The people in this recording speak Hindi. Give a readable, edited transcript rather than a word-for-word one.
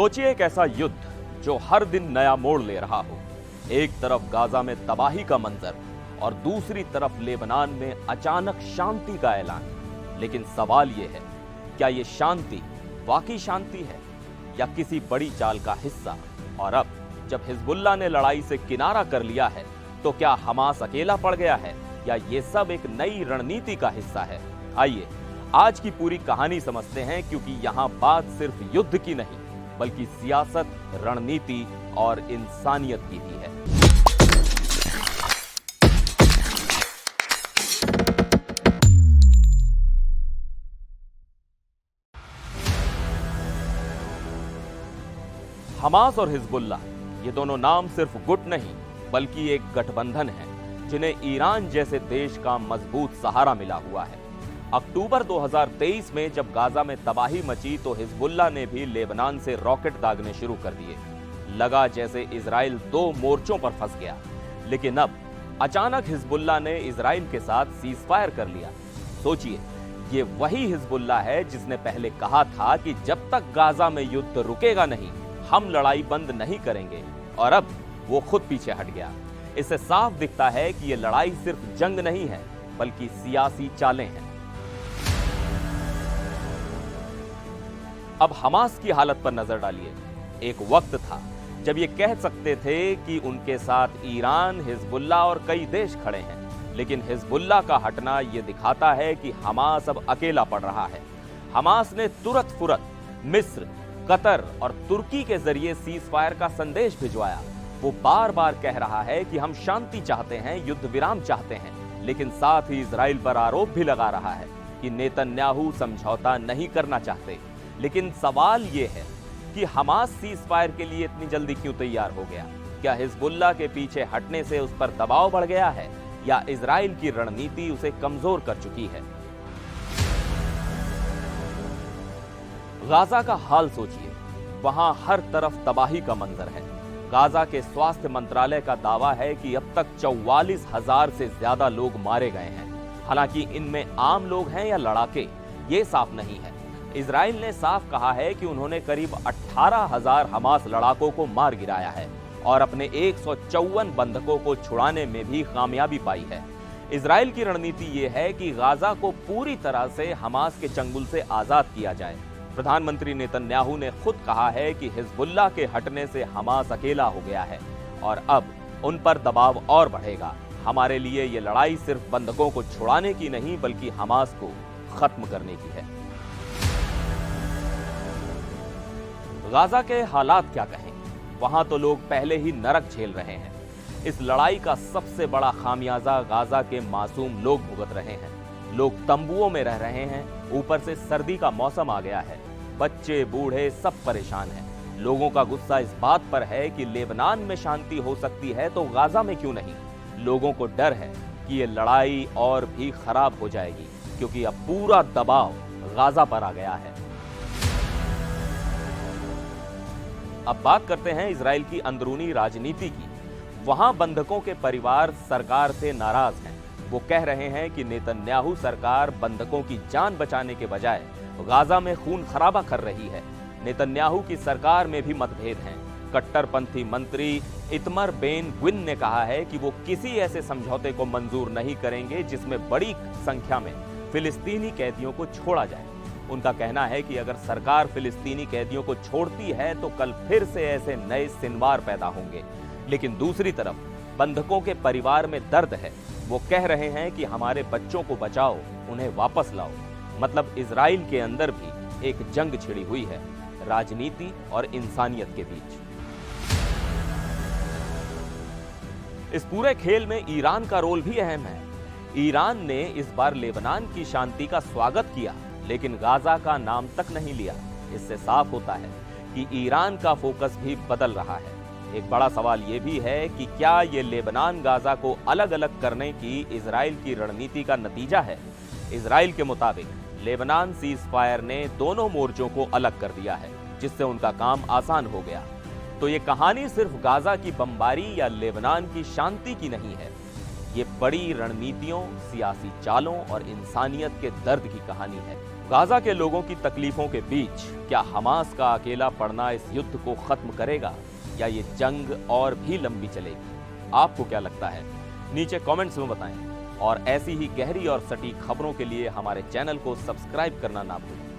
सोचिए एक ऐसा युद्ध जो हर दिन नया मोड़ ले रहा हो। एक तरफ गाजा में तबाही का मंजर और दूसरी तरफ लेबनान में अचानक शांति का ऐलान। लेकिन सवाल यह है, क्या यह शांति वाकई शांति है या किसी बड़ी चाल का हिस्सा? और अब जब हिजबुल्लाह ने लड़ाई से किनारा कर लिया है तो क्या हमास अकेला पड़ गया है या ये सब एक नई रणनीति का हिस्सा है? आइए आज की पूरी कहानी समझते हैं, क्योंकि यहां बात सिर्फ युद्ध की नहीं बल्कि सियासत, रणनीति और इंसानियत की भी है। हमास और हिजबुल्लाह, ये दोनों नाम सिर्फ गुट नहीं बल्कि एक गठबंधन है जिन्हें ईरान जैसे देश का मजबूत सहारा मिला हुआ है। अक्टूबर 2023 में जब गाजा में तबाही मची तो हिजबुल्लाह ने भी लेबनान से रॉकेट दागने शुरू कर दिए। लगा जैसे इजराइल दो मोर्चों पर फंस गया। लेकिन अब अचानक हिजबुल्लाह ने इजराइल के साथ सीजफायर कर लिया। सोचिए, ये वही हिजबुल्लाह है जिसने पहले कहा था कि जब तक गाजा में युद्ध रुकेगा नहीं, हम लड़ाई बंद नहीं करेंगे, और अब वो खुद पीछे हट गया। इससे साफ दिखता है कि ये लड़ाई सिर्फ जंग नहीं है बल्कि सियासी चालें हैं। अब हमास की हालत पर नजर डालिए। एक वक्त था जब ये कह सकते थे कि उनके साथ ईरान, हिजबुल्लाह और कई देश खड़े हैं, लेकिन हिजबुल्लाह का हटना ये दिखाता है कि हमास अब अकेला पड़ रहा है। हमास ने तुरंत फुरत मिस्र, कतर और तुर्की के जरिए सीजफायर का संदेश भिजवाया। वो बार बार कह रहा है कि हम शांति चाहते हैं, युद्ध विराम चाहते हैं, लेकिन साथ ही इजराइल पर आरोप भी लगा रहा है कि नेतन्याहू समझौता नहीं करना चाहते। लेकिन सवाल यह है कि हमास सीजफायर के लिए इतनी जल्दी क्यों तैयार हो गया? क्या हिजबुल्लाह के पीछे हटने से उस पर दबाव बढ़ गया है या इजराइल की रणनीति उसे कमजोर कर चुकी है? गाजा का हाल सोचिए, वहां हर तरफ तबाही का मंजर है। गाजा के स्वास्थ्य मंत्रालय का दावा है कि अब तक 44,000 से ज्यादा लोग मारे गए हैं। हालांकि इनमें आम लोग हैं या लड़ाके, ये साफ नहीं है। इजराइल ने साफ कहा है कि उन्होंने करीब 18,000 हमास लड़ाकों को मार गिराया है और अपने 154 बंधकों को छुड़ाने में भी कामयाबी पाई है। इजराइल की रणनीति यह है कि गाजा को पूरी तरह से हमास के चंगुल से आजाद किया जाए। प्रधानमंत्री नेतन्याहू ने खुद कहा है कि हिजबुल्लाह के हटने से हमास अकेला हो गया है और अब उन पर दबाव और बढ़ेगा। हमारे लिए ये लड़ाई सिर्फ बंधकों को छुड़ाने की नहीं बल्कि हमास को खत्म करने की है। गाजा के हालात क्या कहें? वहां तो लोग पहले ही नरक झेल रहे हैं। इस लड़ाई का सबसे बड़ा खामियाजा गाजा के मासूम लोग भुगत रहे हैं। लोग तंबुओं में रह रहे हैं, ऊपर से सर्दी का मौसम आ गया है। बच्चे, बूढ़े सब परेशान हैं। लोगों का गुस्सा इस बात पर है कि लेबनान में शांति हो सकती है तो गाजा में क्यों नहीं? लोगों को डर है कि ये लड़ाई और भी खराब हो जाएगी, क्योंकि अब पूरा दबाव गाजा पर आ गया है। अब बात करते हैं इजराइल की अंदरूनी राजनीति की। वहां बंधकों के परिवार सरकार से नाराज हैं। वो कह रहे हैं कि नेतन्याहू सरकार बंधकों की जान बचाने के बजाय गाजा में खून खराबा कर रही है। नेतन्याहू की सरकार में भी मतभेद हैं। कट्टरपंथी मंत्री इतमर बेन ग्विन ने कहा है कि वो किसी ऐसे समझौते को मंजूर नहीं करेंगे जिसमें बड़ी संख्या में फिलिस्तीनी कैदियों को छोड़ा जाए। उनका कहना है कि अगर सरकार फिलिस्तीनी कैदियों को छोड़ती है तो कल फिर से ऐसे नए सिनवार पैदा होंगे। लेकिन दूसरी तरफ बंधकों के परिवार में दर्द है। वो कह रहे हैं कि हमारे बच्चों को बचाओ, उन्हें वापस लाओ। मतलब इजराइल के अंदर भी एक जंग छिड़ी हुई है, राजनीति और इंसानियत के बीच। इस पूरे खेल में ईरान का रोल भी अहम है। ईरान ने इस बार लेबनान की शांति का स्वागत किया, लेकिन गाजा का नाम तक नहीं लिया। इससे साफ होता है कि ईरान का फोकस भी बदल रहा है। एक बड़ा सवाल यह भी है कि क्या ये लेबनान गाजा को अलग अलग करने की इजराइल की रणनीति का नतीजा है? इजराइल के मुताबिक लेबनान सीजफायर ने दोनों मोर्चों को अलग कर दिया है, जिससे उनका काम आसान हो गया। तो ये कहानी सिर्फ गाजा की बमबारी या लेबनान की शांति की नहीं है। ये बड़ी रणनीतियों, सियासी चालों और इंसानियत के दर्द की कहानी है। गाजा के लोगों की तकलीफों के बीच क्या हमास का अकेला पड़ना इस युद्ध को खत्म करेगा या ये जंग और भी लंबी चलेगी? आपको क्या लगता है? नीचे कमेंट्स में बताएं और ऐसी ही गहरी और सटीक खबरों के लिए हमारे चैनल को सब्सक्राइब करना ना भूलें।